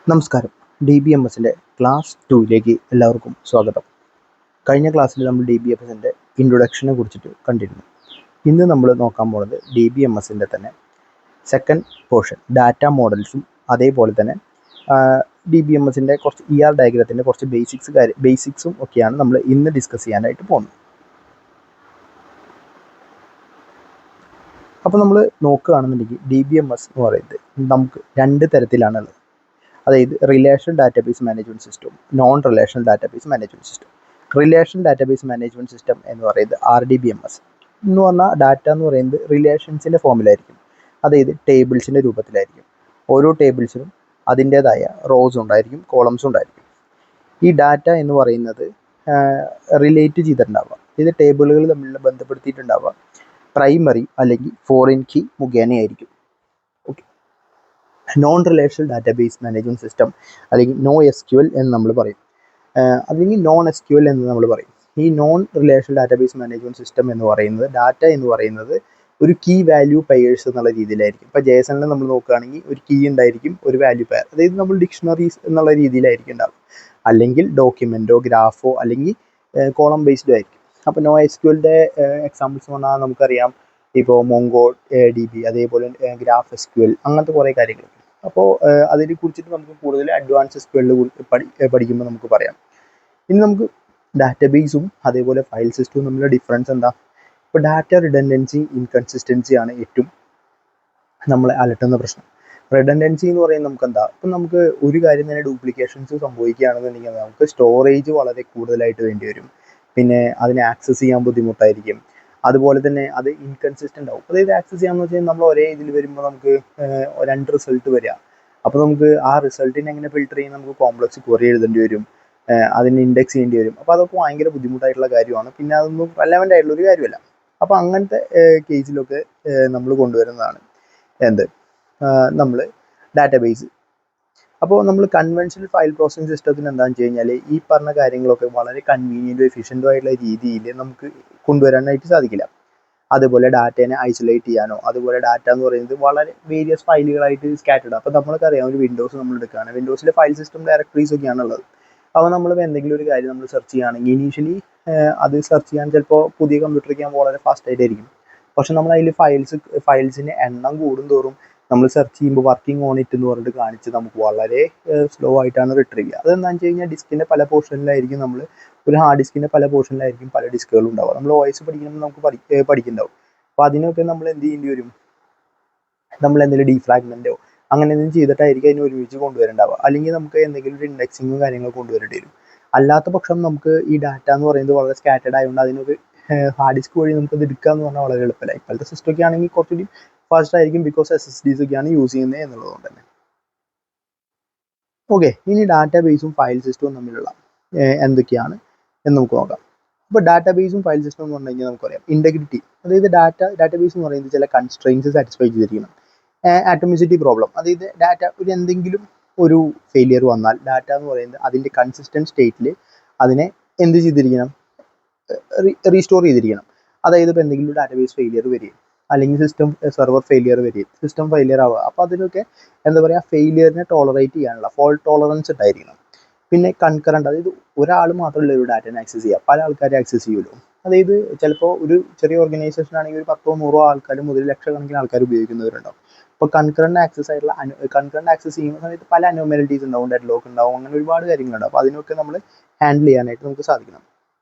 നമസ്കാരം. DBMSൻ്റെ ക്ലാസ് 2ലേക്ക് എല്ലാവർക്കും സ്വാഗതം. കഴിഞ്ഞ ക്ലാസ്സിൽ നമ്മൾ DBMSൻ്റെ ഇൻട്രൊഡക്ഷനെ കുറിച്ചിട്ട് കണ്ടിരുന്നു. ഇന്ന് നമ്മൾ നോക്കാൻ പോകുന്നത് DBMSൻ്റെ തന്നെ സെക്കൻഡ് പോർഷൻ, ഡാറ്റ മോഡൽസും അതേപോലെ തന്നെ DBMSൻ്റെ കുറച്ച് ഡയഗ്രത്തിൻ്റെ കുറച്ച് ബേസിക്സും ഒക്കെയാണ് നമ്മൾ ഇന്ന് ഡിസ്കസ് ചെയ്യാനായിട്ട് പോകുന്നത്. അപ്പോൾ നമ്മൾ നോക്കുകയാണെന്നുണ്ടെങ്കിൽ DBMS എന്ന് പറയുന്നത് നമുക്ക് രണ്ട് തരത്തിലാണുള്ളത്. അതായത് റിലേഷണൽ ഡാറ്റാബേസ് മാനേജ്മെൻറ്റ് സിസ്റ്റവും non relational database management system. Relational database management system എന്ന് പറയുന്നത് RDBMS എന്ന് പറഞ്ഞാൽ ഡാറ്റ എന്ന് പറയുന്നത് റിലേഷൻസിൻ്റെ ഫോമിലായിരിക്കും. അതായത് ടേബിൾസിൻ്റെ രൂപത്തിലായിരിക്കും. ഓരോ ടേബിൾസിനും അതിൻ്റേതായ റോസ് ഉണ്ടായിരിക്കും, കോളംസ് ഉണ്ടായിരിക്കും. ഈ ഡാറ്റ എന്ന് പറയുന്നത് റിലേറ്റ് ചെയ്തിട്ടുണ്ടാവുക, ഇത് ടേബിളുകൾ തമ്മിൽ ബന്ധപ്പെടുത്തിയിട്ടുണ്ടാവുക പ്രൈമറി അല്ലെങ്കിൽ ഫോറിൻ കീ മുഖേനയായിരിക്കും. Non relational database management system അല്ലെങ്കിൽ NoSQL എന്ന് നമ്മൾ പറയും, അല്ലെങ്കിൽ നോൺ SQL എന്ന് നമ്മൾ പറയും. ഈ non relational database management system എന്ന് പറയുന്നത് ഡാറ്റ എന്ന് പറയുന്നത് ഒരു കീ വാല്യൂ പെയേഴ്സ് എന്നുള്ള രീതിയിലായിരിക്കും. ഇപ്പോൾ JSON നമ്മൾ നോക്കുകയാണെങ്കിൽ ഒരു കീ ഉണ്ടായിരിക്കും, ഒരു വാല്യൂ പെയർ, അതായത് നമ്മൾ ഡിക്ഷണറീസ് എന്നുള്ള രീതിയിലായിരിക്കും ഉണ്ടാവും, അല്ലെങ്കിൽ ഡോക്യുമെൻറ്റോ ഗ്രാഫോ അല്ലെങ്കിൽ കോളം ബേസ്ഡോ ആയിരിക്കും. അപ്പോൾ NoSQLൻ്റെ എക്സാമ്പിൾസ് പറഞ്ഞാൽ നമുക്കറിയാം, ഇപ്പോൾ മോങ്കോ DB, അതേപോലെ ഗ്രാഫ് SQL, അങ്ങനത്തെ കുറേ കാര്യങ്ങൾ. അപ്പോൾ അതിനെ കുറിച്ചിട്ട് നമുക്ക് കൂടുതൽ അഡ്വാൻസ് SQL പഠിക്കുമ്പോൾ നമുക്ക് പറയാം. ഇനി നമുക്ക് ഡാറ്റാബേസും അതേപോലെ ഫയൽ സിസ്റ്റവും തമ്മിലുള്ള ഡിഫറൻസ് എന്താ? ഇപ്പോൾ ഡാറ്റ റിഡൻഡൻസി, ഇൻകൺസിസ്റ്റൻസിയാണ് ഏറ്റവും നമ്മളെ അലട്ടുന്ന പ്രശ്നം. റിഡൻഡൻസി എന്ന് പറയുന്നത് നമുക്ക് എന്താ, ഇപ്പം നമുക്ക് ഒരു കാര്യം തന്നെ ഡ്യൂപ്ലിക്കേഷൻസ് സംഭവിക്കുകയാണെന്നുണ്ടെങ്കിൽ നമുക്ക് സ്റ്റോറേജ് വളരെ കൂടുതലായിട്ട് വേണ്ടി വരും, പിന്നെ അതിനെ ആക്സസ് ചെയ്യാൻ ബുദ്ധിമുട്ടായിരിക്കും. അതുപോലെ തന്നെ അത് ഇൻകൺസിസ്റ്റൻ്റ് ആവും. അതായത് ആക്സസ് ചെയ്യാമെന്ന് വെച്ചാൽ നമ്മൾ ഒരേ ഇതിൽ വരുമ്പോൾ നമുക്ക് രണ്ട് റിസൾട്ട് വരിക. അപ്പോൾ നമുക്ക് ആ റിസൾട്ടിനെ എങ്ങനെ ഫിൽട്ടർ ചെയ്യും? നമുക്ക് കോംപ്ലക്സ് ക്വറി എഴുതേണ്ടി വരും, അതിന് ഇൻഡെക്സ് ചെയ്യേണ്ടി വരും. അപ്പോൾ അതൊക്കെ ഭയങ്കര ബുദ്ധിമുട്ടായിട്ടുള്ള കാര്യമാണ്, പിന്നെ അതൊന്നും റെലവൻ്റ് ആയിട്ടുള്ളൊരു കാര്യമല്ല. അപ്പോൾ അങ്ങനത്തെ കേസിലൊക്കെ നമ്മൾ കൊണ്ടുവരുന്നതാണ് നമ്മൾ ഡാറ്റാബേസ്. അപ്പോൾ നമ്മൾ കൺവെൻഷണൽ ഫയൽ പ്രോസസ്സിംഗ് സിസ്റ്റത്തിന് എന്താണെന്ന് വെച്ച് കഴിഞ്ഞാൽ ഈ പറഞ്ഞ കാര്യങ്ങളൊക്കെ വളരെ കൺവീനിയൻറ്റും എഫിഷ്യൻറ്റും ആയിട്ടുള്ള രീതിയിൽ നമുക്ക് കൊണ്ടുവരാനായിട്ട് സാധിക്കില്ല. അതുപോലെ ഡാറ്റേനെ ഐസൊലേറ്റ് ചെയ്യാനോ, അതുപോലെ ഡാറ്റ എന്ന് പറയുന്നത് വളരെ വേരിയസ് ഫയലുകളായിട്ട് സ്കാറ്റേഡ്. അപ്പോൾ നമ്മൾക്കറിയാം, ഒരു വിൻഡോസ് നമ്മൾ എടുക്കുകയാണ്, വിൻഡോസിലെ ഫയൽ സിസ്റ്റം ഡയറക്ടറീസ് ഒക്കെയാണ് ഉള്ളത്. അപ്പോൾ നമ്മൾ എന്തെങ്കിലും ഒരു കാര്യം നമ്മൾ സെർച്ച് ചെയ്യുകയാണെങ്കിൽ ഇനീഷ്യലി അത് സെർച്ച് ചെയ്യാൻ ചിലപ്പോൾ പുതിയ കമ്പ്യൂട്ടറൊക്കെ ആകുമ്പോൾ വളരെ ഫാസ്റ്റായിട്ടായിരിക്കും. പക്ഷെ നമ്മൾ അതിൽ ഫയൽസിൻ്റെ എണ്ണം കൂടുന്തോറും നമ്മൾ സെർച്ച് ചെയ്യുമ്പോൾ വർക്കിംഗ് ഓൺ ഇറ്റ് എന്ന് പറഞ്ഞിട്ട് കാണിച്ച് നമുക്ക് വളരെ സ്ലോ ആയിട്ടാണ് റിട്രീവ് ചെയ്യുക. അതെന്താണെന്ന് വെച്ച് കഴിഞ്ഞാൽ ഡിസ്കിൻ്റെ പല പോർഷനിലായിരിക്കും, നമ്മൾ ഒരു ഹാർഡ് ഡിസ്കിൻ്റെ പല പോർഷനിലായിരിക്കും പല ഡിസ്കുകളും ഉണ്ടാവുക. നമ്മൾ OS പഠിക്കുമ്പോൾ നമുക്ക് പഠിക്കുന്നുണ്ടാവും. അപ്പോൾ അതിനൊക്കെ നമ്മൾ എന്ത് ചെയ്യേണ്ടി വരും? നമ്മൾ എന്തെങ്കിലും ഡീഫ്രാഗ്മെൻറ്റോ അങ്ങനെ എന്തെങ്കിലും ചെയ്തിട്ടായിരിക്കും അതിന് ഒരുമിച്ച് കൊണ്ടുവരേണ്ടാവുക. അല്ലെങ്കിൽ നമുക്ക് എന്തെങ്കിലും ഒരു ഇൻഡെക്സിങ്ങും കാര്യങ്ങളൊക്കെ കൊണ്ടുവരേണ്ടി വരും. അല്ലാത്ത പക്ഷം നമുക്ക് ഈ ഡാറ്റ എന്ന് പറയുന്നത് വളരെ സ്കാറ്റേഡ് ആയതുകൊണ്ട് അതിനൊക്കെ ഹാർഡ് ഡിസ്ക് വഴി നമുക്കത് എടുക്കുക എന്ന് പറഞ്ഞാൽ വളരെ എളുപ്പമല്ല. ഇപ്പോഴത്തെ സിസ്റ്റമൊക്കെ ആണെങ്കിൽ കുറച്ചുകൂടി ഫാസ്റ്റ് ആയിരിക്കും, ബിക്കോസ് SSDs ഒക്കെയാണ് യൂസ് ചെയ്യുന്നത് എന്നുള്ളതുകൊണ്ട് തന്നെ. ഓക്കെ, ഇനി ഡാറ്റാബേസും ഫയൽ സിസ്റ്റവും തമ്മിലുള്ള എന്തൊക്കെയാണ് എന്ന് നമുക്ക് നോക്കാം. അപ്പോൾ ഡാറ്റാബേസും ഫയൽ സിസ്റ്റം എന്ന് പറഞ്ഞു കഴിഞ്ഞാൽ നമുക്കറിയാം ഇൻറ്റഗ്രിറ്റി, അതായത് ഡാറ്റാബേസ് എന്ന് പറയുന്നത് ചില കൺസ്ട്രെയിൻസ് സാറ്റിസ്ഫൈ ചെയ്തിരിക്കണം. ആറ്റോമിസിറ്റി പ്രോബ്ലം, അതായത് ഡാറ്റ എന്തെങ്കിലും ഒരു ഫെയിലിയർ വന്നാൽ ഡാറ്റ എന്ന് പറയുന്നത് അതിൻ്റെ കൺസിസ്റ്റൻറ്റ് സ്റ്റേറ്റിൽ അതിനെ എന്ത് ചെയ്തിരിക്കണം? റീസ്റ്റോർ ചെയ്തിരിക്കണം. അതായത് ഇപ്പോൾ എന്തെങ്കിലും ഡാറ്റാബേസ് ഫെയിലിയർ വരികയും അല്ലെങ്കിൽ സെർവർ ഫെയിലിയർ വരികയും സിസ്റ്റം ഫെയിലിയർ ആവുക, അപ്പോൾ അതിനൊക്കെ എന്താ പറയുക, ഫെയിലിയറിനെ ടോളറേറ്റ് ചെയ്യാനുള്ള ഫോൾട്ട് ടോളറൻസ് ഉണ്ടായിരിക്കണം. പിന്നെ കൺകറൻറ്റ്, അതായത് ഒരാൾ മാത്രമല്ല ഒരു ഡാറ്റനെ ആക്സസ് ചെയ്യുക, പല ആൾക്കാരെ ആക്സസ് ചെയ്യുമല്ലോ. അതായത് ചിലപ്പോൾ ഒരു ചെറിയ ഓർഗനൈസേഷൻ ആണെങ്കിൽ ഒരു 10 100 ആൾക്കാർ മുതൽ ലക്ഷക്കണക്കിന് ആൾക്കാർ ഉപയോഗിക്കുന്നവരുണ്ടാവും. അപ്പോൾ കൺകറൻറ്റ് ആക്സസ് ചെയ്യുന്ന സമയത്ത് പല അനോമാലിറ്റീസ് ഉണ്ടാവും, ഡെഡ് ലോക്ക് ഉണ്ടാവും, അങ്ങനെ ഒരുപാട് കാര്യങ്ങളുണ്ടാവും. അപ്പോൾ അതിനൊക്കെ നമ്മൾ ഹാൻഡിൽ ചെയ്യാനായിട്ട് നമുക്ക് സാധിക്കണം.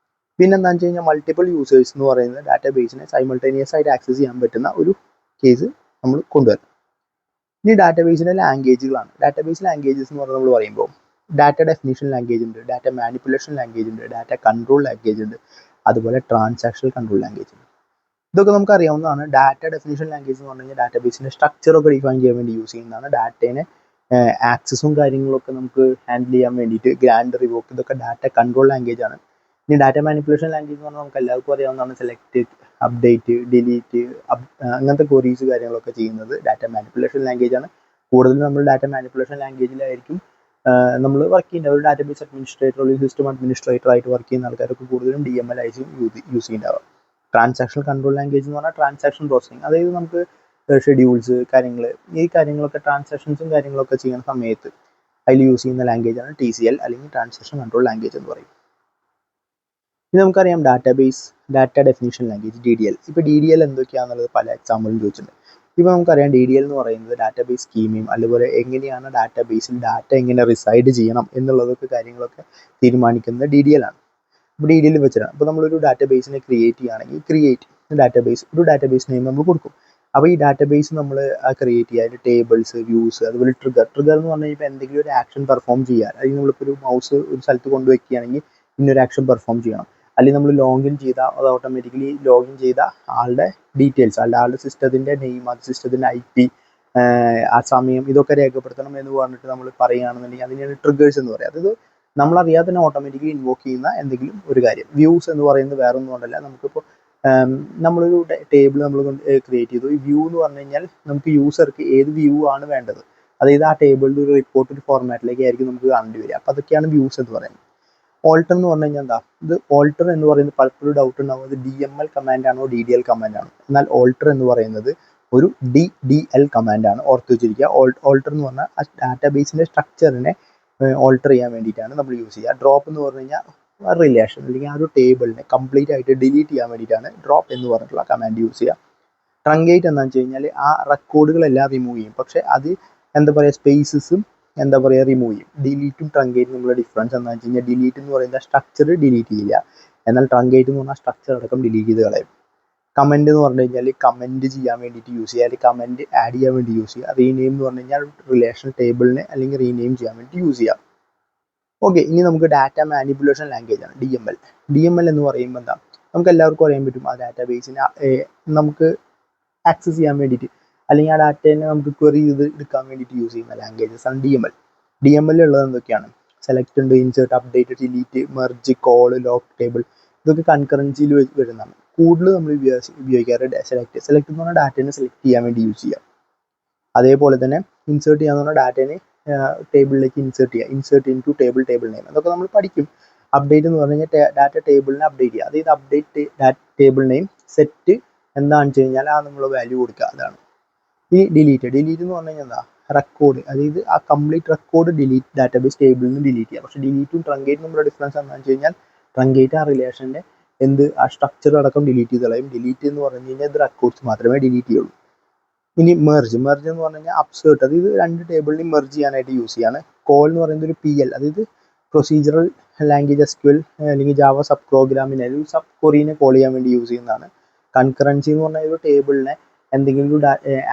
പിന്നെ എന്താണെന്ന് വെച്ച് കഴിഞ്ഞാൽ മൾട്ടിപ്പിൾ യൂസേഴ്സ് എന്ന് പറയുന്നത് ഡാറ്റാബേസിനെ സൈമൾട്ടേനിയസ് ആയിട്ട് ആക്സസ് ചെയ്യാൻ പറ്റുന്ന ഒരു കേസ് നമ്മൾ കൊണ്ടുവരണം. ഇനി ഡാറ്റാബേസിൻ്റെ ലാംഗ്വേജുകളാണ്. ഡാറ്റാബേസ് ലാംഗ്വേജസ് എന്ന് പറഞ്ഞാൽ നമ്മൾ പറയുമ്പോൾ ഡാറ്റ ഡെഫിനിഷൻ ലാംഗ്വേജ് ഉണ്ട്, ഡാറ്റ മാനിപ്പുലേഷൻ ലാംഗ്വേജ് ഉണ്ട്, ഡാറ്റ കൺട്രോൾ ലാംഗ്വേജ് ഉണ്ട്, അതുപോലെ ട്രാൻസാക്ഷണൽ കൺട്രോൾ ലാംഗ്വേജ് ഉണ്ട്. ഇതൊക്കെ നമുക്ക് അറിയാവുന്നതാണ്. ഡാറ്റ ഡെഫിനിഷൻ ലാംഗ്വേജ് എന്ന് പറഞ്ഞു കഴിഞ്ഞാൽ ഡാറ്റാബേസിൻ്റെ സ്ട്രക്ചറൊക്കെ ഡിഫൈൻ ചെയ്യാൻ വേണ്ടി യൂസ് ചെയ്യുന്നതാണ്. ഡാറ്റേനെ ആക്സസും കാര്യങ്ങളൊക്കെ നമുക്ക് ഹാൻഡിൽ ചെയ്യാൻ വേണ്ടിയിട്ട് ഗ്രാൻഡ് റിവോക്ക്, ഇതൊക്കെ ഡാറ്റ കൺട്രോൾ ലാംഗ്വേജ് ആണ്. ഇനി ഡാറ്റ മാനിപ്പുലേഷൻ ലാംഗ്വേജ് എന്ന് പറഞ്ഞാൽ നമുക്ക് എല്ലാവർക്കും അറിയാവുന്നതാണ്. സെലക്ട്, അപ്ഡേറ്റ്, ഡിലീറ്റ്, അങ്ങനത്തെ ക്വറീസ് കാര്യങ്ങളൊക്കെ ചെയ്യുന്നത് ഡാറ്റ മാനിപ്പുലേഷൻ ലാംഗ്വേജ് ആണ്. കൂടുതലും നമ്മൾ ഡാറ്റ മാനിപ്പുലേഷൻ ലാംഗ്വേജിലായിരിക്കും നമ്മൾ വർക്ക് ചെയ്യുന്നത്. ഒരു ഡാറ്റാബേസ് അഡ്മിനിസ്ട്രേറ്റർ അല്ലെങ്കിൽ സിസ്റ്റം അഡ്മിനിസ്ട്രേറ്റർ ആയിട്ട് വർക്ക് ചെയ്യുന്ന ആൾക്കാരൊക്കെ കൂടുതലും DML ആയിരിക്കും യൂസ് ചെയ്യുന്നുണ്ടാവുക. ട്രാൻസാക്ഷണൽ കൺട്രോൾ ലാംഗ്വേജ് എന്ന് പറഞ്ഞാൽ ട്രാൻസാക്ഷൻ പ്രോസസ്സിംഗ്, അതായത് നമുക്ക് ഷെഡ്യൂൾസ് കാര്യങ്ങൾ, ഈ കാര്യങ്ങളൊക്കെ ട്രാൻസാക്ഷൻസും കാര്യങ്ങളൊക്കെ ചെയ്യുന്ന സമയത്ത് അതിൽ യൂസ് ചെയ്യുന്ന ലാംഗ്വേജാണ് TCL അല്ലെങ്കിൽ ട്രാൻസാക്ഷൻ കൺട്രോൾ ലാംഗ്വേജ് എന്ന് പറയും. ഇനി നമുക്കറിയാം database data definition language DDL. ഇപ്പോൾ DDL എന്തൊക്കെയാണെന്നുള്ളത് പല എക്സാമ്പിളും ചോദിച്ചിട്ടുണ്ട്. ഇപ്പോൾ നമുക്കറിയാം DDL എന്ന് പറയുന്നത് ഡാറ്റാബേസ് സ്കീമയും അതുപോലെ എങ്ങനെയാണ് ഡാറ്റാബേസിൽ ഡാറ്റ എങ്ങനെ റിസൈഡ് ചെയ്യണം എന്നുള്ളതൊക്കെ കാര്യങ്ങളൊക്കെ തീരുമാനിക്കുന്നത് DDL ആണ്. ഇപ്പോൾ DDL വെച്ചിട്ടാണ്. അപ്പോൾ നമ്മളൊരു ഡാറ്റാബേസിനെ ക്രിയേറ്റ് ചെയ്യുകയാണെങ്കിൽ ഒരു ഡാറ്റാബേസ് നെയിം നമ്മൾ കൊടുക്കും. അപ്പോൾ ഈ ഡാറ്റാബേസ് നമ്മൾ ക്രിയേറ്റ് ചെയ്യുക, അതിൻ്റെ ടേബിൾസ്, വ്യൂസ്, അതുപോലെ ട്രിഗർ എന്ന് പറഞ്ഞു കഴിഞ്ഞാൽ എന്തെങ്കിലും ഒരു ആക്ഷൻ പെർഫോം ചെയ്യാൻ, അല്ലെങ്കിൽ നമ്മളിപ്പോൾ ഒരു മൗസ് ഒരു സ്ഥലത്ത് കൊണ്ടുവയ്ക്കുകയാണെങ്കിൽ ഇന്നൊരു ആക്ഷൻ പെർഫോം ചെയ്യണം, അല്ലെങ്കിൽ നമ്മൾ ലോഗിൻ ചെയ്താൽ അത് ഓട്ടോമാറ്റിക്കലി ലോഗിൻ ചെയ്ത ആളുടെ ഡീറ്റെയിൽസ്, ആളുടെ സിസ്റ്റത്തിൻ്റെ നെയിം, അത് സിസ്റ്റത്തിൻ്റെ IP, ആ സമയം, ഇതൊക്കെ രേഖപ്പെടുത്തണം എന്ന് പറഞ്ഞിട്ട് നമ്മൾ പറയുകയാണെന്നുണ്ടെങ്കിൽ അതിനെയാണ് ട്രിഗേഴ്സ് എന്ന് പറയുക. അതായത് നമ്മളറിയാതെ തന്നെ ഓട്ടോമാറ്റിക്കലി ഇൻവോക്ക് ചെയ്യുന്ന എന്തെങ്കിലും ഒരു കാര്യം. വ്യൂസ് എന്ന് പറയുന്നത് വേറെ ഒന്നും കൊണ്ടല്ല, നമുക്കിപ്പോൾ നമ്മളൊരു ടേബിൾ നമ്മൾ ക്രിയേറ്റ് ചെയ്തു. ഈ വ്യൂ എന്ന് പറഞ്ഞു കഴിഞ്ഞാൽ നമുക്ക് യൂസർക്ക് ഏത് വ്യൂ ആണ് വേണ്ടത്, അതായത് ആ ടേബിളിൽ ഒരു റിപ്പോർട്ട് ഒരു ഫോർമാറ്റിലേക്ക് ആയിരിക്കും നമുക്ക് കാണേണ്ടി വരിക. അപ്പോൾ അതൊക്കെയാണ് വ്യൂസ് എന്ന് പറയുന്നത്. ഓൾട്ടർ എന്ന് പറഞ്ഞു കഴിഞ്ഞാൽ എന്താ, ഇത് ഓൾട്ടർ എന്ന് പറയുന്നത് പലപ്പോഴും ഡൗട്ട് ഉണ്ടാവും, അത് DML കമാൻഡ് ആണോ DDL കമാൻഡ് ആണോ. എന്നാൽ ഓൾട്ടർ എന്ന് പറയുന്നത് ഒരു DDL കമാൻഡാണ്. ഓർത്ത് വെച്ചിരിക്കുക. ഓൾട്ടർ എന്ന് പറഞ്ഞാൽ ആ ഡാറ്റാബേസിൻ്റെ സ്ട്രക്ചറിനെ ഓൾട്ടർ ചെയ്യാൻ വേണ്ടിയിട്ടാണ് നമ്മൾ യൂസ് ചെയ്യുക. ഡ്രോപ്പ് എന്ന് പറഞ്ഞു കഴിഞ്ഞാൽ റിലേഷൻ അല്ലെങ്കിൽ ആ ഒരു ടേബിളിനെ കംപ്ലീറ്റ് ആയിട്ട് ഡിലീറ്റ് ചെയ്യാൻ വേണ്ടിയിട്ടാണ് ഡ്രോപ്പ് എന്ന് പറഞ്ഞിട്ടുള്ള കമാൻഡ് യൂസ് ചെയ്യുക. ട്രങ്കേറ്റ് എന്താണെന്ന് വെച്ച് കഴിഞ്ഞാൽ ആ റെക്കോർഡുകളെല്ലാം റിമൂവ് ചെയ്യും, പക്ഷേ അത് എന്താ പറയുക സ്പേസസും എന്താ പറയുക റിമൂവ് ചെയ്യും. ഡിലീറ്റും ട്രങ്കേറ്റും തമ്മിലുള്ള ഡിഫറൻസ് എന്താണെന്ന് വെച്ച് കഴിഞ്ഞാൽ ഡിലീറ്റ് എന്ന് പറയുന്ന സ്ട്രക്ചർ ഡിലീറ്റ് ചെയ്യില്ല, എന്നാൽ ട്രങ്കേറ്റ് എന്ന് പറഞ്ഞാൽ സ്ട്രക്ചർ അടക്കം ഡിലീറ്റ് ചെയ്ത് കളയും. കമൻറ്റ് എന്ന് പറഞ്ഞു കഴിഞ്ഞാൽ കമൻറ്റ് ചെയ്യാൻ വേണ്ടിയിട്ട് യൂസ് ചെയ്യുക, അല്ലെങ്കിൽ കമൻറ്റ് ആഡ് ചെയ്യാൻ വേണ്ടി യൂസ് ചെയ്യുക. റീനെയിം എന്ന് പറഞ്ഞു കഴിഞ്ഞാൽ റിലേഷൻ ടേബിളിനെ അല്ലെങ്കിൽ റീനെയിം ചെയ്യാൻ വേണ്ടി യൂസ് ചെയ്യാം. ഓക്കെ, ഇനി നമുക്ക് ഡാറ്റ മാനിപ്പുലേഷൻ ലാംഗ്വേജ് ആണ് DML എന്ന് പറയുമ്പോൾ എന്താ, നമുക്ക് എല്ലാവർക്കും അറിയാൻ പറ്റും ആ ഡാറ്റാബേസിനെ നമുക്ക് ആക്സസ് ചെയ്യാൻ വേണ്ടിയിട്ട്, അല്ലെങ്കിൽ ആ ഡാറ്റേനെ നമുക്ക് ക്വറി ചെയ്ത് എടുക്കാൻ വേണ്ടിയിട്ട് യൂസ് ചെയ്യുന്ന ലാംഗ്വേജസ് ആണ് DML ഉള്ളത് എന്തൊക്കെയാണ്, സെലക്ട് ഉണ്ട്, insert, update, delete, merge, call, lock table, ഇതൊക്കെ കൺകറൻസിയിൽ വരുന്നതാണ്. കൂടുതൽ നമ്മൾ ഉപയോഗിക്കാറ് സെലക്ട് എന്ന് പറഞ്ഞാൽ ഡാറ്റേനെ സെലക്ട് ചെയ്യാൻ വേണ്ടി യൂസ് ചെയ്യാം. അതേപോലെ തന്നെ ഇൻസേർട്ട് ചെയ്യാന്ന് പറഞ്ഞാൽ ഡാറ്റേനെ ടേബിളിലേക്ക് insert into table name, അതൊക്കെ നമ്മൾ പഠിക്കും. അപ്ഡേറ്റ് എന്ന് പറഞ്ഞു കഴിഞ്ഞാൽ ഡാറ്റ ടേബിളിനെ അപ്ഡേറ്റ് ചെയ്യുക, അതായത് അപ്ഡേറ്റ് ടേബിൾ നെയിം സെറ്റ് എന്താണെന്ന് വെച്ച് കഴിഞ്ഞാൽ ആ നമ്മൾ വാല്യൂ കൊടുക്കുക, അതാണ്. ഈ ഡിലീറ്റ് എന്ന് പറഞ്ഞു കഴിഞ്ഞാൽ എന്താ, റെക്കോർഡ്, അതായത് ആ കംപ്ലീറ്റ് റെക്കോർഡ് ഡാറ്റാബേസ് ടേബിളിൽ നിന്ന് ഡിലീറ്റ് ചെയ്യുക. പക്ഷേ ഡിലീറ്റും ട്രങ്കേറ്റും തമ്മിലുള്ള ഡിഫറൻസ് എന്താണെന്ന് വെച്ച് കഴിഞ്ഞാൽ ട്രങ്കേറ്റ് ആ റിലേഷൻ്റെ ആ സ്ട്രക്ചർ അടക്കം ഡിലീറ്റ് ചെയ്ത് കളയും. ഡിലീറ്റ് എന്ന് പറഞ്ഞു കഴിഞ്ഞാൽ ഇത് റെക്കോർഡ്സ് മാത്രമേ ഡിലീറ്റ് ചെയ്യുള്ളൂ. ഇനി മെർജ് എന്ന് പറഞ്ഞു കഴിഞ്ഞാൽ അപ്സേർട്ട്, അതായത് രണ്ട് ടേബിളിനെയും മെർജ് ചെയ്യാനായിട്ട് യൂസ് ചെയ്യാണ്. കോൾ എന്ന് പറയുന്നത് ഒരു PL, അതായത് പ്രൊസീജറൽ ലാംഗ്വേജ് SQL അല്ലെങ്കിൽ ജാവ സബ് പ്രോഗ്രാമിനെ ഒരു സബ് ക്വറീനെ കോൾ ചെയ്യാൻ വേണ്ടി യൂസ് ചെയ്യുന്നതാണ്. കൺകറൻസി എന്ന് പറഞ്ഞാൽ ഒരു ടേബിളിനെ എന്തെങ്കിലും ഒരു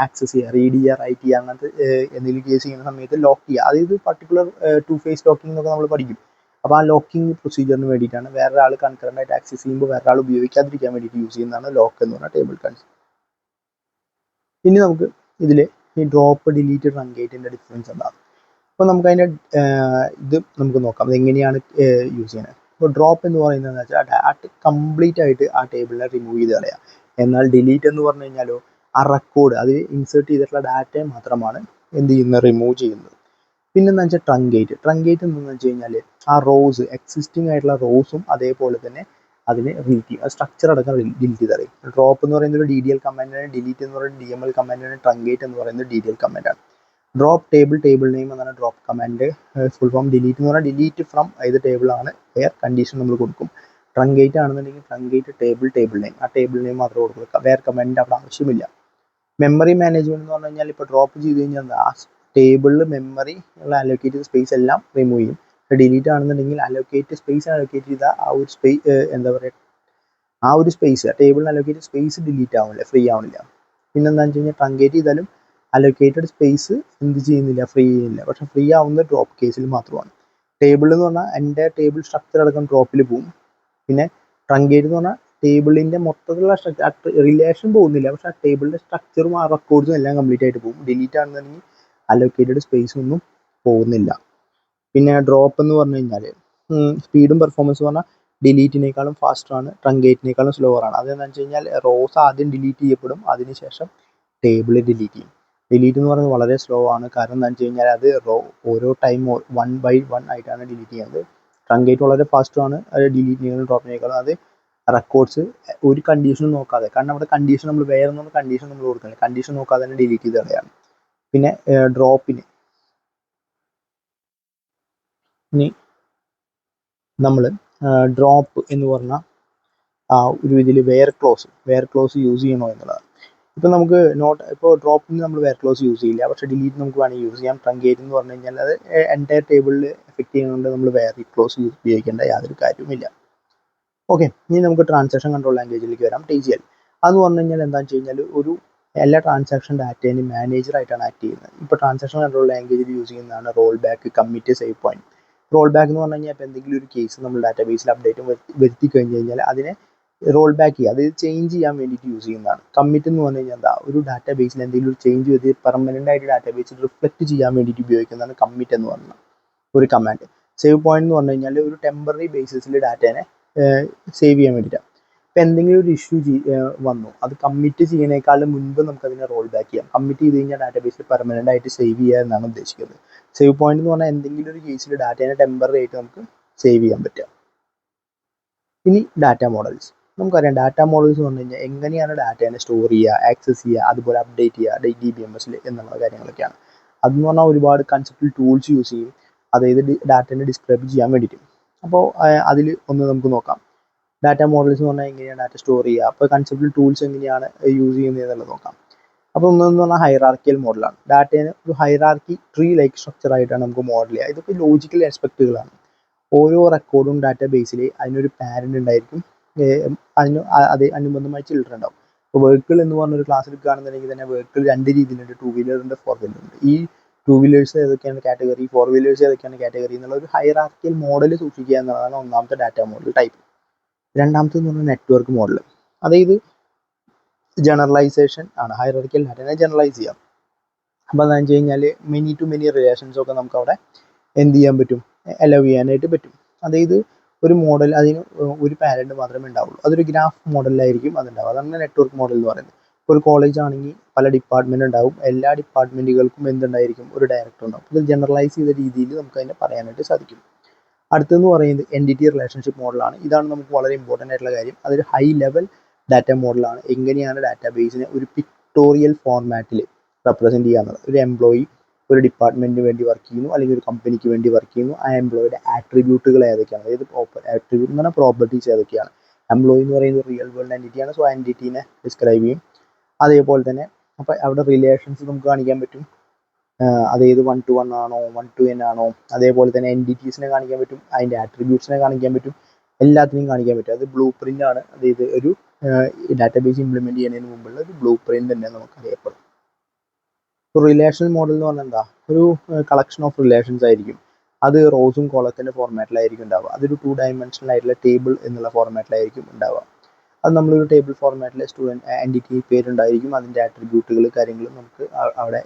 ആക്സസ് ചെയ്യുക, റീഡ് ചെയ്യുക, റൈറ്റ് ചെയ്യുക, അങ്ങനത്തെ എന്തെങ്കിലും കേസ് ചെയ്യുന്ന സമയത്ത് ലോക്ക് ചെയ്യുക, അതായത് പർട്ടിക്കുലർ 2 phase ലോക്കിംഗ് എന്നൊക്കെ നമ്മൾ പഠിക്കും. അപ്പോൾ ആ ലോക്കിംഗ് പ്രൊസീജിയറിന് വേണ്ടിയിട്ടാണ്, വേറൊരാൾ കൺകറൻ്റ് ആയിട്ട് ആക്സസ് ചെയ്യുമ്പോൾ വേറൊരാൾ ഉപയോഗിക്കാതിരിക്കാൻ വേണ്ടിയിട്ട് യൂസ് ചെയ്യുന്നതാണ് ലോക്ക് എന്ന് പറഞ്ഞാൽ ടേബിൾ കൺസെപ്റ്റ്. ഇനി നമുക്ക് ഇതിൽ ഈ ഡ്രോപ്പ്, ഡിലീറ്റ്, ട്രങ്കേറ്റിൻ്റെ ഡിഫറൻസ് എന്താണ്. അപ്പോൾ നമുക്ക് അതിൻ്റെ ഇത് നമുക്ക് നോക്കാം, അതെങ്ങനെയാണ് യൂസ് ചെയ്യുന്നത്. ഇപ്പോൾ ഡ്രോപ്പ് എന്ന് പറയുന്നത് വെച്ചാൽ കംപ്ലീറ്റ് ആയിട്ട് ആ ടേബിളിനെ റിമൂവ് ചെയ്ത് കളയുക. എന്നാൽ ഡിലീറ്റ് എന്ന് പറഞ്ഞു കഴിഞ്ഞാലോ ആ റെക്കോർഡ്, അത് ഇൻസേർട്ട് ചെയ്തിട്ടുള്ള ഡാറ്റയെ മാത്രമാണ് എന്ത് ചെയ്യുന്നത്, റിമൂവ് ചെയ്യുന്നത്. പിന്നെന്താ വെച്ചാൽ ട്രങ്കേറ്റ് എന്താണെന്ന് വെച്ച് കഴിഞ്ഞാൽ ആ റോസ്, എക്സിസ്റ്റിംഗ് ആയിട്ടുള്ള റോസും അതേപോലെ തന്നെ അതിനെ ഡിലീറ്റ് ചെയ്യും, സ്ട്രക്ചർ അടക്കം ഡിലീറ്റ് ചെയ്ത് കളയും. ഡ്രോപ്പ് എന്ന് പറയുന്നത് ഒരു DDL കമാൻഡാണ്, ഡിലീറ്റ് എന്ന് പറയുന്നത് DML കമാൻഡാണ്, ട്രങ്കേറ്റ് എന്ന് പറയുന്നത് DDL കമാൻഡാണ്. ഡ്രോപ്പ് ടേബിൾ നെയിം എന്നാണ് drop command full form. Delete എന്ന് പറഞ്ഞാൽ ഡിലീറ്റ് ഫ്രം ഏത് ടേബിളാണ് വേർ കണ്ടീഷൻ നമ്മൾ കൊടുക്കും. ട്രങ്കേറ്റ് ആണെന്നുണ്ടെങ്കിൽ ട്രങ്കേറ്റ് ടേബിൾ നെയിം, ആ ടേബിൾ നെയിം മാത്രമേ കൊടുക്കുക, വേർ കമാൻഡിൻ്റെ അവിടെ ആവശ്യമില്ല. മെമ്മറി മാനേജ്മെന്റ് എന്ന് പറഞ്ഞു കഴിഞ്ഞാൽ ഇപ്പോൾ ഡ്രോപ്പ് ചെയ്ത് കഴിഞ്ഞാൽ ആ ടേബിളിൽ മെമ്മറി ഉള്ള അലോക്കേറ്റ് ചെയ്ത സ്പേസ് എല്ലാം റിമൂവ് ചെയ്യും. ഡിലീറ്റ് ആണെന്നുണ്ടെങ്കിൽ സ്പേസ് അലോക്കേറ്റ് ചെയ്ത ആ ഒരു എന്താ പറയുക, ആ ഒരു സ്പേസ് ടേബിളിന് അലോക്കേറ്റ് സ്പേസ് ഡിലീറ്റ് ആവുന്നില്ല, ഫ്രീ ആവുന്നില്ല. പിന്നെന്താണെന്ന് വെച്ച് കഴിഞ്ഞാൽ ട്രങ്കേറ്റ് ചെയ്താലും അലോക്കേറ്റഡ് സ്പേസ് എന്ത് ചെയ്യുന്നില്ല, ഫ്രീ ചെയ്യുന്നില്ല. പക്ഷേ ഫ്രീ ആവുന്നത് ഡ്രോപ്പ് കേസിൽ മാത്രമാണ്. ടേബിൾ എന്ന് പറഞ്ഞാൽ എൻ്റെ ടേബിൾ സ്ട്രക്ചർ അടക്കം ഡ്രോപ്പിൽ പോകും. പിന്നെ ട്രങ്കേറ്റ് എന്ന് പറഞ്ഞാൽ ടേബിളിൻ്റെ മൊത്തത്തിലുള്ള സ്ട്രക്ചർ, റിലേഷൻ പോകുന്നില്ല, പക്ഷേ ആ ടേബിളിൻ്റെ സ്ട്രക്ചറും ആ റെക്കോർഡ്സും എല്ലാം കംപ്ലീറ്റ് ആയിട്ട് പോകും. ഡിലീറ്റ് ആണെന്നുണ്ടെങ്കിൽ അലോക്കേറ്റഡ് സ്പേസ് ഒന്നും പോകുന്നില്ല. പിന്നെ ഡ്രോപ്പ് എന്ന് പറഞ്ഞു കഴിഞ്ഞാൽ സ്പീഡും പെർഫോമൻസ് പറഞ്ഞാൽ ഡിലീറ്റിനേക്കാളും ഫാസ്റ്ററാണ്, ട്രങ്കേറ്റിനേക്കാളും സ്ലോവറാണ്. അതെന്താണെന്ന് വെച്ച് കഴിഞ്ഞാൽ റോസ് ആദ്യം ഡിലീറ്റ് ചെയ്യപ്പെടും, അതിനുശേഷം ടേബിൾ ഡിലീറ്റ് ചെയ്യും. ഡിലീറ്റ് എന്ന് പറയുന്നത് വളരെ സ്ലോ ആണ്, കാരണം എന്താണെന്ന് വെച്ച് കഴിഞ്ഞാൽ അത് ഓരോ ടൈം 1 by 1 ആയിട്ടാണ് ഡിലീറ്റ് ചെയ്യുന്നത്. ട്രങ്കേറ്റ് വളരെ ഫാസ്റ്റുമാണ്, അത് ഡിലീറ്റിനേക്കാളും ഡ്രോപ്പിനേക്കാളും. അത് റെക്കോർഡ്സ് ഒരു കണ്ടീഷനും നോക്കാതെ, കാരണം അവിടെ കണ്ടീഷൻ നമ്മൾ വേറെ ഒന്നും കണ്ടീഷൻ നമ്മൾ കൊടുക്കുന്നില്ല, കണ്ടീഷൻ നോക്കാതെ തന്നെ ഡിലീറ്റ് ചെയ്ത് കളയാണ്. പിന്നെ ഡ്രോപ്പിന് ഇനി നമ്മൾ ഡ്രോപ്പ് എന്ന് പറഞ്ഞ ഒരു ഇതിൽ വെയർ ക്ലോസ് യൂസ് ചെയ്യണോ എന്നുള്ളതാണ്. ഇപ്പോൾ നമുക്ക് ഇപ്പോൾ ഡ്രോപ്പിന് നമ്മൾ വെയർ ക്ലോസ് യൂസ് ചെയ്യില്ല, പക്ഷേ ഡിലീറ്റ് നമുക്ക് വേണമെങ്കിൽ യൂസ് ചെയ്യാം. ട്രങ്കേറ്റ് എന്ന് പറഞ്ഞു കഴിഞ്ഞാൽ അത് എൻറ്റയർ ടേബിളിൽ എഫക്ട് ചെയ്യുന്നതുകൊണ്ട് നമ്മൾ വെയർ ക്ലോസ് ഉപയോഗിക്കേണ്ട യാതൊരു കാര്യവുമില്ല. ഓക്കെ, ഇനി നമുക്ക് ട്രാൻസാക്ഷൻ കൺട്രോൾ ലാംഗ്വേജിലേക്ക് വരാം. TCL അതെന്ന് പറഞ്ഞു കഴിഞ്ഞാൽ എന്താണെന്ന് വെച്ച് കഴിഞ്ഞാൽ എല്ലാ ട്രാൻസാക്ഷൻ ഡാറ്റേനും മാനേജറായിട്ടാണ് ആക്ട് ചെയ്യുന്നത്. ഇപ്പോൾ ട്രാൻസാക്ഷൻ കൺട്രോൾ ലാംഗ്വേജിൽ യൂസ് ചെയ്യുന്നതാണ് roll back, commit, save point. Roll back എന്ന് പറഞ്ഞു കഴിഞ്ഞാൽ ഇപ്പോൾ എന്തെങ്കിലും ഒരു കേസ് നമ്മൾ ഡാറ്റാബേസിൽ അപ്ഡേറ്റ് വരുത്തി കഴിഞ്ഞ് കഴിഞ്ഞാൽ അതിനെ റോൾ ബാക്ക് ചെയ്യുക, അത് ചേഞ്ച് ചെയ്യാൻ വേണ്ടിയിട്ട് യൂസ് ചെയ്യുന്നതാണ്. കമ്മിറ്റ് എന്ന് പറഞ്ഞു കഴിഞ്ഞാൽ ഒരു ഡാറ്റാബേസിൽ എന്തെങ്കിലും ഒരു ചേഞ്ച് ചെയ്ത് പെർമനൻ്റ് ആയിട്ട് ഡാറ്റാബേസിൽ റിഫ്ലക്റ്റ് ചെയ്യാൻ വേണ്ടിയിട്ട് ഉപയോഗിക്കുന്നതാണ് കമ്മിറ്റ് എന്ന് പറയുന്നത് ഒരു കമാൻഡ്. സേവ് പോയിന്റ് എന്ന് പറഞ്ഞു കഴിഞ്ഞാൽ ഒരു ടെമ്പററി ബേസിസിൽ ഡാറ്റേനെ സേവ് ചെയ്യാൻ വേണ്ടിയിട്ടാണ്. ഇപ്പോൾ എന്തെങ്കിലും ഒരു ഇഷ്യൂ വന്നു, അത് കമ്മിറ്റ് ചെയ്യുന്നതിനേക്കാളും മുൻപ് നമുക്ക് അതിനെ റോൾ ബാക്ക് ചെയ്യാം. കമ്മിറ്റ് ചെയ്ത് കഴിഞ്ഞാൽ ഡാറ്റാബേസിൽ പെർമനൻ്റ് ആയിട്ട് സേവ് ചെയ്യുക എന്നാണ് ഉദ്ദേശിക്കുന്നത്. സേവ് പോയിന്റ് എന്ന് പറഞ്ഞാൽ എന്തെങ്കിലും ഒരു കേസിൽ ഡാറ്റേനെ ടെമ്പററി ആയിട്ട് നമുക്ക് സേവ് ചെയ്യാൻ പറ്റുക. ഇനി ഡാറ്റ മോഡൽസ്. നമുക്കറിയാം ഡാറ്റ മോഡൽസ് എന്ന് പറഞ്ഞു കഴിഞ്ഞാൽ എങ്ങനെയാണ് ഡാറ്റേനെ സ്റ്റോർ ചെയ്യുക, ആക്സസ് ചെയ്യുക, അതുപോലെ അപ്ഡേറ്റ് ചെയ്യുക DBMS എന്നുള്ള കാര്യങ്ങളൊക്കെയാണ്. അതെന്ന് പറഞ്ഞാൽ ഒരുപാട് കൺസെപ്റ്റൽ ടൂൾസ് യൂസ് ചെയ്യും, അതായത് ഡാറ്റേനെ ഡിസ്ക്രൈബ് ചെയ്യാൻ വേണ്ടിയിട്ട്. അപ്പോൾ അതിൽ ഒന്ന് നമുക്ക് നോക്കാം. ഡാറ്റ മോഡൽസ് എന്ന് പറഞ്ഞാൽ എങ്ങനെയാണ് ഡാറ്റ സ്റ്റോർ ചെയ്യുക, അപ്പോൾ കൺസെപ്റ്റൽ ടൂൾസ് എങ്ങനെയാണ് യൂസ് ചെയ്യുന്നത് എന്നുള്ളത് നോക്കാം. അപ്പോൾ ഒന്നെന്ന് പറഞ്ഞാൽ ഹൈറാർക്കിയൽ മോഡലാണ്. ഡാറ്റേനെ ഒരു ഹൈറാർക്കി ട്രീ ലൈക്ക് സ്ട്രക്ചർ ആയിട്ടാണ് നമുക്ക് മോഡൽ ചെയ്യുക. ഇതൊക്കെ ലോജിക്കൽ ആസ്പെക്റ്റുകളാണ്. ഓരോ റെക്കോർഡും ഡാറ്റാബേസിൽ അതിനൊരു പാരൻ്റ് ഉണ്ടായിരിക്കും, അതിന് അനുബന്ധമായ ചിൽഡ്രൻ ഉണ്ടാവും. ഇപ്പോൾ വെഹിക്കിൾ എന്ന് പറഞ്ഞൊരു ക്ലാസ് എടുക്കുകയാണെന്നുണ്ടെങ്കിൽ തന്നെ വെഹിക്കിൾ രണ്ട് രീതിയിലുണ്ട്, 2 വീലറുണ്ട്, 4 വീലറുണ്ട്. ഈ 2 വീലേഴ്സ് ഏതൊക്കെയാണ് കാറ്റഗറി, 4 വീലേഴ്സ് ഏതൊക്കെയാണ് കാറ്റഗറി എന്നുള്ള ഒരു ഹൈറാർക്കിയൽ മോഡൽ സൂക്ഷിക്കുക എന്നുള്ളതാണ് ഒന്നാമത്തെ ഡാറ്റ മോഡൽ ടൈപ്പ്. രണ്ടാമത്തെ എന്ന് പറഞ്ഞാൽ നെറ്റ്വർക്ക് മോഡൽ, അതായത് ജനറലൈസേഷൻ ആണ്. ഹൈറാർക്കിയൽ ഡാറ്റനെ ജനറലൈസ് ചെയ്യാം. അപ്പോൾ എന്താണെന്ന് വെച്ച് കഴിഞ്ഞാൽ മെനി ടു മെനി റിലേഷൻസ് ഒക്കെ നമുക്ക് അവിടെ എന്ത് ചെയ്യാൻ പറ്റും, അലോ ചെയ്യാനായിട്ട് പറ്റും. അതായത് ഒരു മോഡൽ അതിന് ഒരു പാരന്റ് മാത്രമേ ഉണ്ടാവുള്ളൂ, അതൊരു ഗ്രാഫ് മോഡലിലായിരിക്കും അതുണ്ടാവുക. അതാണ് നെറ്റ്വർക്ക് മോഡൽ എന്ന് പറയുന്നത്. ഇപ്പോൾ ഒരു കോളേജ് ആണെങ്കിൽ പല ഡിപ്പാർട്ട്മെൻറ്റ് ഉണ്ടാവും, എല്ലാ ഡിപ്പാർട്ട്മെൻറ്റുകൾക്കും എന്തുണ്ടായിരിക്കും, ഒരു ഡയറക്ടർ ഉണ്ടാവും. ഇത് ജനറലൈസ് ചെയ്ത രീതിയിൽ നമുക്ക് അതിനെ പറയാനായിട്ട് സാധിക്കും. അടുത്തെന്ന് പറയുന്നത് എൻറ്റിറ്റി റിലേഷൻഷിപ്പ് മോഡലാണ്. ഇതാണ് നമുക്ക് വളരെ ഇമ്പോർട്ടൻ്റ് ആയിട്ടുള്ള കാര്യം. അതൊരു ഹൈ ലെവൽ ഡാറ്റ മോഡലാണ്. എങ്ങനെയാണ് ഡാറ്റാബേസിനെ ഒരു പിക്ടോറിയൽ ഫോർമാറ്റിൽ റെപ്രസെൻറ്റ് ചെയ്യാന്നുള്ളത്. ഒരു എംപ്ലോയി ഒരു ഡിപ്പാർട്ട്മെൻറ്റിന് വേണ്ടി വർക്ക് ചെയ്യുന്നു, അല്ലെങ്കിൽ ഒരു കമ്പനിക്ക് വേണ്ടി വർക്ക് ചെയ്യുന്നു. ആ എംപ്ലോയിയുടെ ആട്രിബ്യൂട്ടുകൾ ഏതൊക്കെയാണ്, അതായത് ആട്രിബ്യൂട്ട് എന്ന് പറഞ്ഞാൽ പ്രോപ്പർട്ടീസ് ഏതൊക്കെയാണ്. എംപ്ലോയി എന്ന് പറയുന്നത് റിയൽ വേൾഡ് എൻറ്റിറ്റിയാണ്, സോ എൻറ്റിറ്റീനെ ഡിസ്ക്രൈബ് ചെയ്യും. അതേപോലെ തന്നെ അപ്പോൾ അവിടെ റിലേഷൻസ് നമുക്ക് കാണിക്കാൻ പറ്റും, അതായത് 1 to 1 ആണോ, 1 to n ആണോ. അതേപോലെ തന്നെ എൻറ്റിറ്റീസിനെ കാണിക്കാൻ പറ്റും, അതിൻ്റെ ആട്രിബ്യൂട്ട്സിനെ കാണിക്കാൻ പറ്റും, എല്ലാത്തിനെയും കാണിക്കാൻ പറ്റും. അത് ബ്ലൂ പ്രിൻ്റ് ആണ്, അതായത് ഒരു ഡാറ്റാബേസ് ഇംപ്ലിമെൻറ്റ് ചെയ്യുന്നതിന് മുമ്പുള്ള ഒരു ബ്ലൂ പ്രിൻ്റ് തന്നെ നമുക്ക് അറിയപ്പെടും. റിലേഷൻ മോഡൽ എന്ന് പറഞ്ഞാൽ എന്താ, ഒരു കളക്ഷൻ ഓഫ് റിലേഷൻസ് ആയിരിക്കും. അത് റോസും കോളത്തിൻ്റെ ഫോർമാറ്റിലായിരിക്കും ഉണ്ടാവുക. അതൊരു 2 ഡയമെൻഷണൽ ആയിട്ടുള്ള ടേബിൾ എന്നുള്ള ഫോർമാറ്റിലായിരിക്കും ഉണ്ടാവുക. അത് നമ്മളൊരു ടേബിൾ ഫോർമാറ്റിൽ എൻറ്റിറ്റി പേരുണ്ടായിരിക്കും, അതിൻ്റെ ആട്രിബ്യൂട്ടുകൾ കാര്യങ്ങളും നമുക്ക് അവിടെ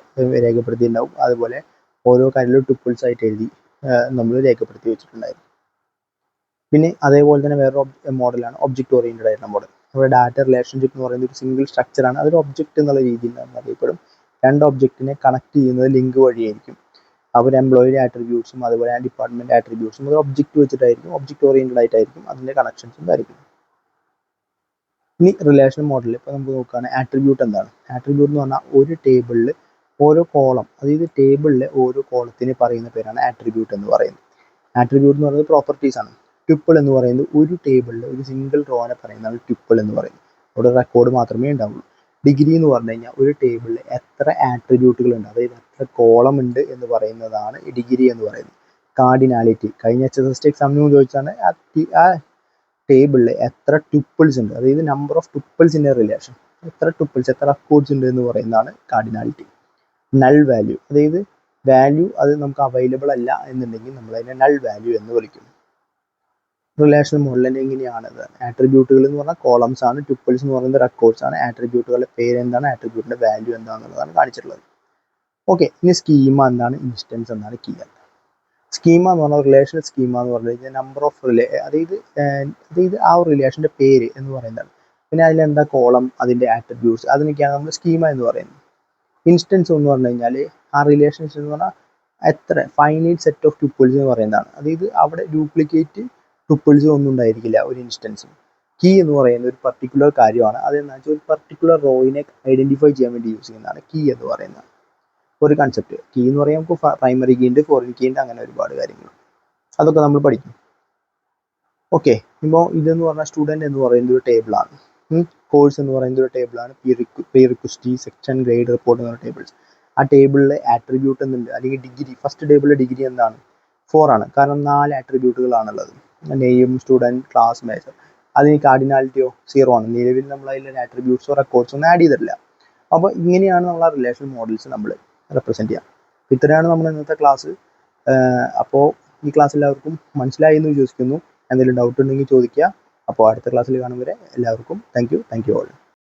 രേഖപ്പെടുത്തിയിട്ടുണ്ടാവും. അതുപോലെ ഓരോ കാര്യങ്ങളും ടുപ്പിൾസ് ആയിട്ട് എഴുതി നമ്മൾ രേഖപ്പെടുത്തി വെച്ചിട്ടുണ്ടായിരുന്നു. പിന്നെ അതേപോലെ തന്നെ വേറൊരു മോഡലാണ് ഒബ്ജക്റ്റ് ഓറിയൻറ്റഡ് ആയിട്ടുള്ള മോഡൽ. നമ്മുടെ ഡാറ്റ റിലേഷൻഷിപ്പ് എന്ന് പറയുന്നത് ഒരു സിംഗിൾ സ്ട്രക്ചറാണ്. അതൊരു ഒബ്ജക്റ്റ് എന്നുള്ള രീതിയിൽ അറിയപ്പെടും. 2 ഒബ്ജക്റ്റിനെ കണക്ട് ചെയ്യുന്നത് ലിങ്ക് വഴിയായിരിക്കും. അവർ എംപ്ലോയിയുടെ ആട്രിബ്യൂട്ട്സും അതുപോലെ ആ ഡിപ്പാർട്ട്മെൻറ്റ് ആട്രിബ്യൂട്ട്സും ഒരു ഒബ്ജക്റ്റ് വെച്ചിട്ടായിരിക്കും, ഒബ്ജക്റ്റ് ഓറിയൻറ്റഡ് ആയിട്ടായിരിക്കും അതിൻ്റെ കണക്ഷൻസും കാര്യങ്ങളും. ഇനി റിലേഷൻ മോഡലിൽ ഇപ്പോൾ നമുക്ക് നോക്കുകയാണെങ്കിൽ ആട്രിബ്യൂട്ട് എന്താണ്. ആട്രിബ്യൂട്ട് എന്ന് പറഞ്ഞാൽ ഒരു ടേബിളിൽ ഓരോ കോളം, അതായത് ടേബിളിലെ ഓരോ കോളത്തിന് പറയുന്ന പേരാണ് ആട്രിബ്യൂട്ട് എന്ന് പറയുന്നത്. ആട്രിബ്യൂട്ട് എന്ന് പറയുന്നത് പ്രോപ്പർട്ടീസ് ആണ്. ട്യൂപ്പിൾ എന്ന് പറയുന്നത് ഒരു ടേബിളിൽ ഒരു സിംഗിൾ റോനെ പറയുന്നതാണ് ട്യൂപ്പിൾ എന്ന് പറയുന്നത്. അവിടെ റെക്കോർഡ് മാത്രമേ ഉണ്ടാവുള്ളൂ. ഡിഗ്രി എന്ന് പറഞ്ഞു കഴിഞ്ഞാൽ ഒരു ടേബിളിൽ എത്ര ആട്രിബ്യൂട്ടുകൾ ഉണ്ട്, അതായത് എത്ര കോളം ഉണ്ട് എന്ന് പറയുന്നതാണ് ഡിഗ്രി എന്ന് പറയുന്നത്. കാർഡിനാലിറ്റി കഴിഞ്ഞ HSS എക്സാമിന് ചോദിച്ചാണ് ആ ടേബിളിൽ എത്ര ട്യൂപ്പിൾസ് ഉണ്ട്, അതായത് number of tuples in A relation, എത്ര ട്യൂപ്പിൾസ്, എത്ര റെക്കോർഡ്സ് ഉണ്ട് എന്ന് പറയുന്നതാണ് കാർഡിനാലിറ്റി. നൾ വാല്യൂ, അതായത് വാല്യൂ അത് നമുക്ക് അവൈലബിൾ അല്ല എന്നുണ്ടെങ്കിൽ നമ്മൾ അതിനെ നൾ വാല്യൂ എന്ന് വിളിക്കും. റിലേഷൻ മോഡലിൻ്റെ എങ്ങനെയാണത്, ആട്രിബ്യൂട്ടുകൾ എന്ന് പറഞ്ഞാൽ കോളംസ് ആണ്, ട്യൂപ്പിൾസ് എന്ന് പറയുന്നത് റെക്കോർഡ്സ് ആണ്, ആട്രിബ്യൂട്ടുകളുടെ പേര് എന്താണ്, ആട്രിബ്യൂട്ടിൻ്റെ വാല്യൂ എന്താണെന്നുള്ളതാണ് കാണിച്ചിട്ടുള്ളത്. ഓക്കെ, ഇനി സ്കീമ എന്താണ്, ഇൻസ്റ്റൻസ് എന്താണ്, കീ എന്താണ്. സ്കീമ എന്ന് പറഞ്ഞാൽ റിലേഷൻ സ്കീമ എന്ന് പറഞ്ഞു കഴിഞ്ഞാൽ നമ്പർ ഓഫ് അതായത് ആ ഒരു റിലേഷൻ്റെ പേര് എന്ന് പറയുന്നതാണ്. പിന്നെ അതിലെന്താ കോളം, അതിൻ്റെ ആട്രിബ്യൂട്ട്സ്, അതിനൊക്കെയാണ് നമ്മൾ സ്കീമ എന്ന് പറയുന്നത്. ഇൻസ്റ്റൻസ് എന്ന് പറഞ്ഞു കഴിഞ്ഞാൽ ആ റിലേഷൻസ് എന്ന് പറഞ്ഞാൽ എത്ര ഫൈനൈറ്റ് സെറ്റ് ഓഫ് ട്യൂപ്പിൾസ് എന്ന് പറയുന്നതാണ്. അതായത് അവിടെ ഡ്യൂപ്ലിക്കേറ്റ് ട്യൂപ്പിൾസ് ഒന്നും ഉണ്ടായിരിക്കില്ല ഒരു ഇൻസ്റ്റൻസും. കീ എന്ന് പറയുന്നത് ഒരു പർട്ടിക്കുലർ കാര്യമാണ്. അതെന്ന് വെച്ചാൽ ഒരു പർട്ടിക്കുലർ റോയിനെ ഐഡൻറ്റിഫൈ ചെയ്യാൻ വേണ്ടി യൂസ് ചെയ്യുന്നതാണ് കീ എന്ന് പറയുന്നത് ഒരു കൺസെപ്റ്റ്. കീ എന്ന് പറയാൻ നമുക്ക് പ്രൈമറി കീ ഉണ്ട്, ഫോറിൻ കീ ഉണ്ട്, അങ്ങനെ ഒരുപാട് കാര്യങ്ങൾ. അതൊക്കെ നമ്മൾ പഠിക്കും. ഓക്കെ, ഇപ്പോൾ ഇതെന്ന് പറഞ്ഞാൽ സ്റ്റുഡൻറ് എന്ന് പറയുന്നത് ഒരു ടേബിളാണ്. കോഴ്സ് എന്ന് പറയുന്നത് ഒരു ടേബിളാണ്. Pre request, section, grade, report എന്ന് പറയുന്ന ടേബിൾസ്. ആ ടേബിളിൽ ആട്രിബ്യൂട്ട് എന്നുണ്ട്, അല്ലെങ്കിൽ ഡിഗ്രി. ഫസ്റ്റ് ടേബിളിലെ ഡിഗ്രി എന്താണ്? 4 ആണ്. കാരണം 4 ആട്രിബ്യൂട്ടുകളാണുള്ളത്. Name, student, class, major. അതിന് കാർഡിനാലിറ്റിയോ 0 ആണ്. നിലവിൽ നമ്മൾ അതിൽ ആട്രിബ്യൂട്ട്സോ റെക്കോർഡ്സോ ഒന്നും ആഡ് ചെയ്തിട്ടില്ല. അപ്പോൾ ഇങ്ങനെയാണ് നമ്മൾ ആ റിലേഷൻ മോഡൽസ് നമ്മൾ റെപ്രസെൻറ്റ് ചെയ്യുക. ഇത്രയാണ് നമ്മൾ ഇന്നത്തെ ക്ലാസ്. അപ്പോൾ ഈ ക്ലാസ് എല്ലാവർക്കും മനസ്സിലായി എന്ന് വിശ്വസിക്കുന്നു. എന്തെങ്കിലും ഡൗട്ട് ഉണ്ടെങ്കിൽ ചോദിക്കുക. അപ്പോൾ അടുത്ത ക്ലാസ്സിൽ കാണും വരെ എല്ലാവർക്കും താങ്ക് യു ഓൾ.